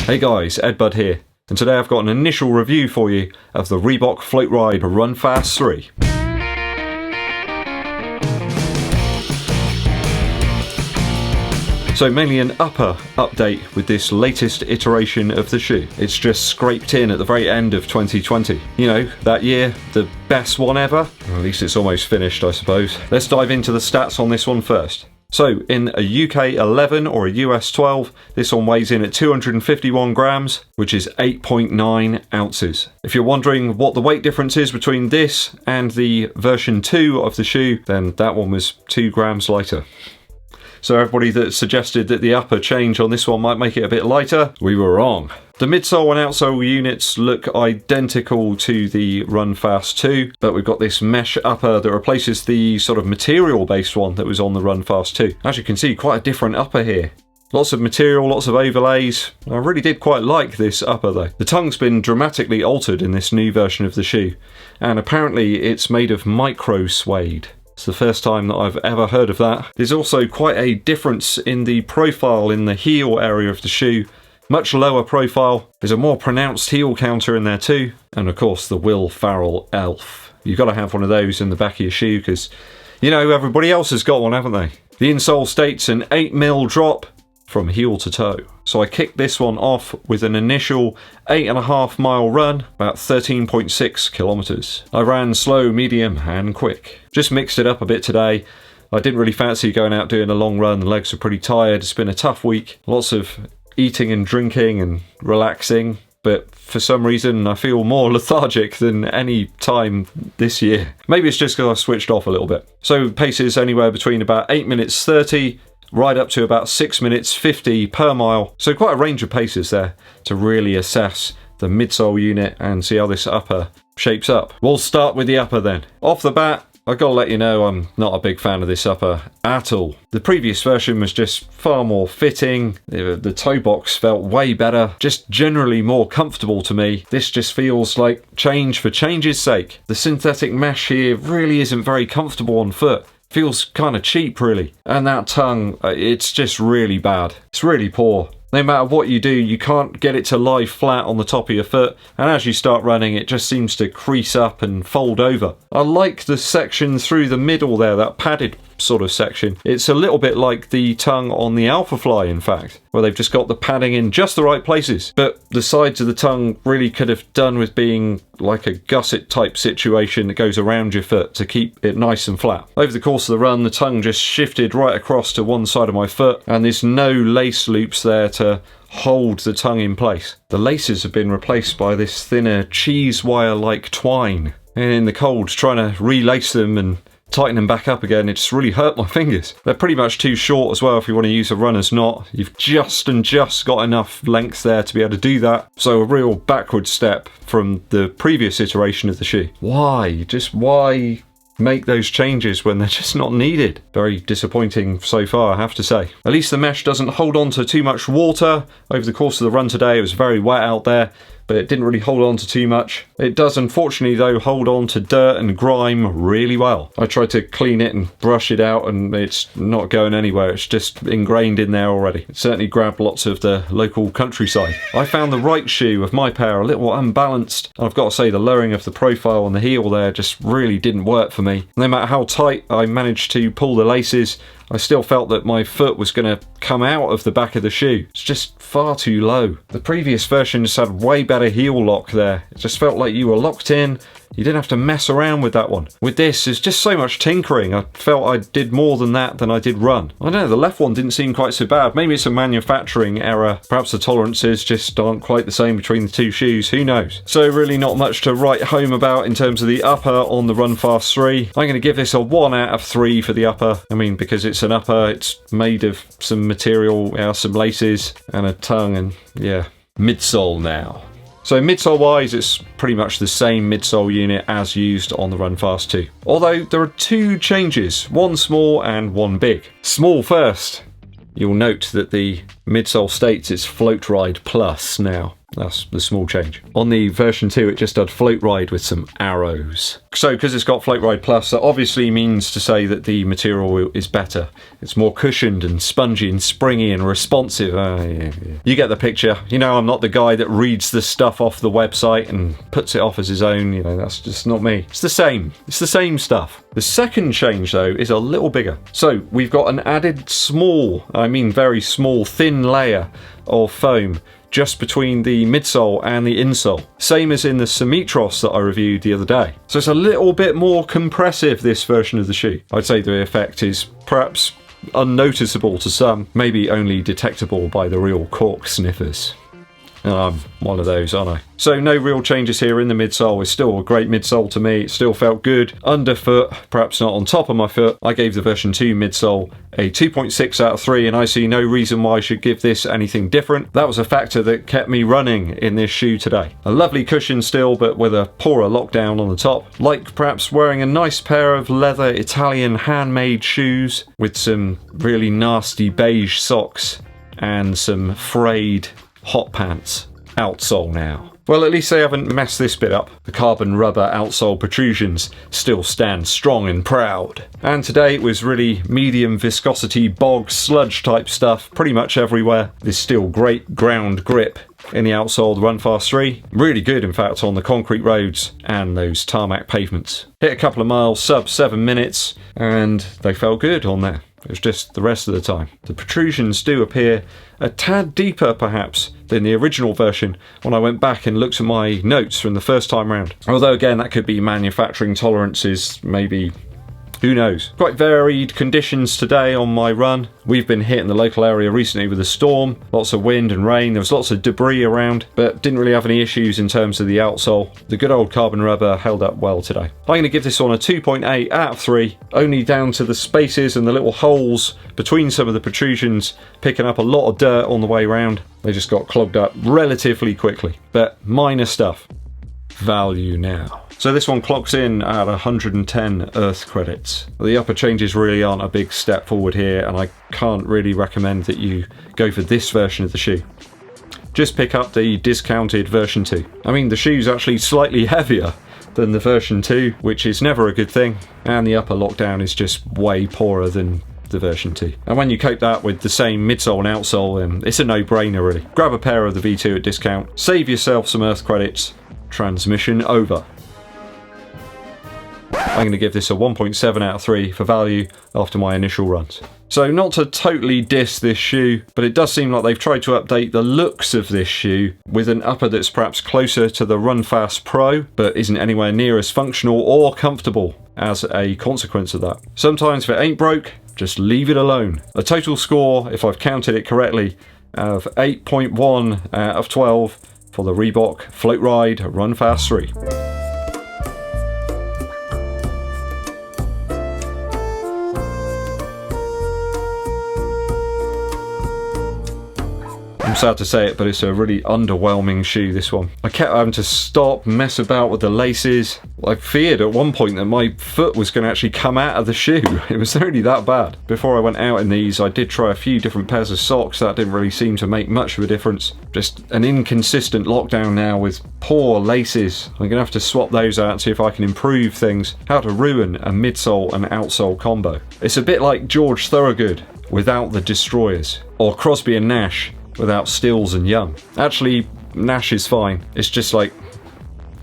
Hey guys, EDDBUD here, and today I've got an initial review for you of the Reebok Floatride Run Fast 3. So mainly an upper update with this latest iteration of the shoe. It's just scraped in at the very end of 2020. You know, that year, the best one ever? Well, at least it's almost finished, I suppose. Let's dive into the stats on this one first. So in a UK 11 or a US 12, this one weighs in at 251 grams, which is 8.9 ounces. If you're wondering what the weight difference is between this and the version 2 of the shoe, then that one was 2 grams lighter. So everybody that suggested that the upper change on this one might make it a bit lighter, we were wrong. The midsole and outsole units look identical to the Run Fast 2, but we've got this mesh upper that replaces the sort of material-based one that was on the Run Fast 2. As you can see, quite a different upper here. Lots of material, lots of overlays. I really did quite like this upper though. The tongue's been dramatically altered in this new version of the shoe, and apparently it's made of micro suede. It's the first time that I've ever heard of that. There's also quite a difference in the profile in the heel area of the shoe. Much lower profile. There's a more pronounced heel counter in there too. And of course the Will Ferrell elf. You've got to have one of those in the back of your shoe because, you know, everybody else has got one, haven't they? The insole states an 8mm drop from heel to toe. So I kicked this one off with an initial 8.5 mile run, about 13.6 kilometers. I ran slow, medium and quick. Just mixed it up a bit today. I didn't really fancy going out doing a long run. The legs were pretty tired. It's been a tough week. Lots of eating and drinking and relaxing. But for some reason I feel more lethargic than any time this year. Maybe it's just because I switched off a little bit. So paces anywhere between about 8 minutes 30 right up to about 6 minutes 50 per mile. So quite a range of paces there to really assess the midsole unit and see how this upper shapes up. We'll start with the upper then. Off the bat, I've got to let you know I'm not a big fan of this upper at all. The previous version was just far more fitting. The toe box felt way better, just generally more comfortable to me. This just feels like change for change's sake. The synthetic mesh here really isn't very comfortable on foot. Feels kind of cheap really, and that tongue, it's just really bad. It's really poor. No matter what you do, you can't get it to lie flat on the top of your foot, and as you start running it just seems to crease up and fold over. I like the section through the middle there, that padded sort of section. It's a little bit like the tongue on the Alphafly in fact, where they've just got the padding in just the right places. But the sides of the tongue really could have done with being like a gusset type situation that goes around your foot to keep it nice and flat. Over the course of the run, the tongue just shifted right across to one side of my foot, and there's no lace loops there to hold the tongue in place. The laces have been replaced by this thinner cheese wire like twine, and in the cold trying to relace them and tighten them back up again, it just really hurt my fingers. They're pretty much too short as well if you want to use a runner's knot. You've just got enough length there to be able to do that. So a real backward step from the previous iteration of the shoe. Why? Just why make those changes when they're just not needed? Very disappointing so far, I have to say. At least the mesh doesn't hold on to too much water. Over the course of the run today, it was very wet out there, but it didn't really hold on to too much. It does unfortunately though hold on to dirt and grime really well. I tried to clean it and brush it out and it's not going anywhere. It's just ingrained in there already. It certainly grabbed lots of the local countryside. I found the right shoe of my pair a little unbalanced. I've got to say the lowering of the profile on the heel there just really didn't work for me. No matter how tight I managed to pull the laces, I still felt that my foot was going to come out of the back of the shoe. It's just far too low. The previous version just had way better heel lock there. It just felt like you were locked in. You didn't have to mess around with that one. With this, there's just so much tinkering. I felt I did more than that than I did run. I don't know, the left one didn't seem quite so bad. Maybe it's a manufacturing error. Perhaps the tolerances just aren't quite the same between the two shoes. Who knows? So really not much to write home about in terms of the upper on the Run Fast 3. I'm going to give this a 1 out of 3 for the upper. I mean, because it's an upper, it's made of some material, some laces and a tongue, and yeah. Midsole now. So midsole wise, it's pretty much the same midsole unit as used on the Run Fast 2. Although there are 2 changes, one small and one big. Small first. You'll note that the midsole states it's Floatride Plus now. That's the small change. On the version 2, it just had Floatride with some arrows. So because it's got Floatride Plus, that obviously means to say that the material is better. It's more cushioned and spongy and springy and responsive. Yeah. You get the picture. You know, I'm not the guy that reads the stuff off the website and puts it off as his own. You know, that's just not me. It's the same. It's the same stuff. The second change, though, is a little bigger. So we've got an added small, I mean very small, thin layer of foam just between the midsole and the insole. Same as in the Summitros that I reviewed the other day. So it's a little bit more compressive, this version of the shoe. I'd say the effect is perhaps unnoticeable to some, maybe only detectable by the real cork sniffers. And I'm one of those, aren't I? So no real changes here in the midsole. It's still a great midsole to me. It still felt good. Underfoot, perhaps not on top of my foot. I gave the version 2 midsole a 2.6 out of 3, and I see no reason why I should give this anything different. That was a factor that kept me running in this shoe today. A lovely cushion still, but with a poorer lockdown on the top. Like perhaps wearing a nice pair of leather Italian handmade shoes with some really nasty beige socks and some frayed hot pants. Outsole now. Well, at least they haven't messed this bit up. The carbon rubber outsole protrusions still stand strong and proud. And today it was really medium viscosity bog sludge type stuff pretty much everywhere. There's still great ground grip in the outsole Run Fast 3. Really good, in fact, on the concrete roads and those tarmac pavements. Hit a couple of miles, sub 7 minutes, and they felt good on there. It was just the rest of the time. The protrusions do appear a tad deeper, perhaps, than the original version when I went back and looked at my notes from the first time round. Although, again, that could be manufacturing tolerances, maybe. Who knows? Quite varied conditions today on my run. We've been hitting the local area recently with a storm, lots of wind and rain. There was lots of debris around, but didn't really have any issues in terms of the outsole. The good old carbon rubber held up well today. I'm going to give this one a 2.8 out of 3, only down to the spaces and the little holes between some of the protrusions, picking up a lot of dirt on the way round. They just got clogged up relatively quickly, but minor stuff. Value now. So this one clocks in at 110 Earth credits. The upper changes really aren't a big step forward here, and I can't really recommend that you go for this version of the shoe. Just pick up the discounted version 2. I mean, the shoe's actually slightly heavier than the version 2, which is never a good thing, and the upper lockdown is just way poorer than the version 2. And when you coat that with the same midsole and outsole, it's a no-brainer really. Grab a pair of the V2 at discount, save yourself some Earth credits. Transmission over. I'm going to give this a 1.7 out of 3 for value after my initial runs. So not to totally diss this shoe, but it does seem like they've tried to update the looks of this shoe with an upper that's perhaps closer to the Run Fast Pro, but isn't anywhere near as functional or comfortable as a consequence of that. Sometimes if it ain't broke, just leave it alone. A total score, if I've counted it correctly, of 8.1 out of 12 for the Reebok Floatride Run Fast 3. I'm sad to say it, but it's a really underwhelming shoe, this one. I kept having to stop, mess about with the laces. I feared at one point that my foot was going to actually come out of the shoe. It was really that bad. Before I went out in these, I did try a few different pairs of socks. That didn't really seem to make much of a difference. Just an inconsistent lockdown now with poor laces. I'm going to have to swap those out and see if I can improve things. How to ruin a midsole and outsole combo. It's a bit like George Thorogood without the destroyers, or Crosby and Nash without Stills and Young. Actually, Nash is fine. It's just like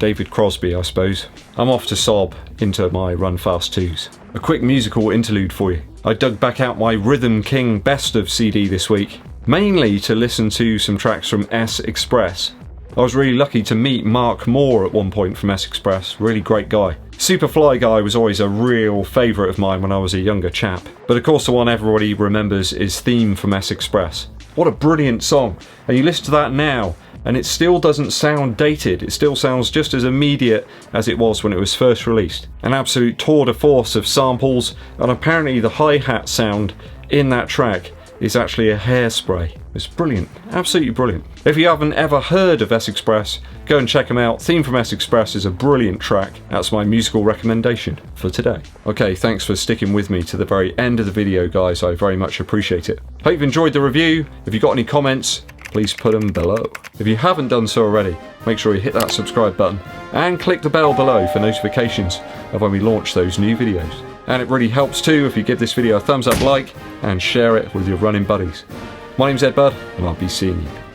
David Crosby, I suppose. I'm off to sob into my Run Fast 2s. A quick musical interlude for you. I dug back out my Rhythm King Best of CD this week, mainly to listen to some tracks from S Express. I was really lucky to meet Mark Moore at one point from S Express. Really great guy. Superfly Guy was always a real favourite of mine when I was a younger chap. But of course the one everybody remembers is Theme from S Express. What a brilliant song. And you listen to that now and it still doesn't sound dated. It still sounds just as immediate as it was when it was first released. An absolute tour de force of samples, and apparently the hi-hat sound in that track is actually a hairspray. It's brilliant, absolutely brilliant. If you haven't ever heard of S Express, go and check them out. Theme from S Express is a brilliant track. That's my musical recommendation for today. Okay, thanks for sticking with me to the very end of the video, guys. I very much appreciate it. Hope you've enjoyed the review. If you've got any comments, please put them below. If you haven't done so already, make sure you hit that subscribe button and click the bell below for notifications of when we launch those new videos. And it really helps too if you give this video a thumbs up like and share it with your running buddies. My name's EDDBUD and I'll be seeing you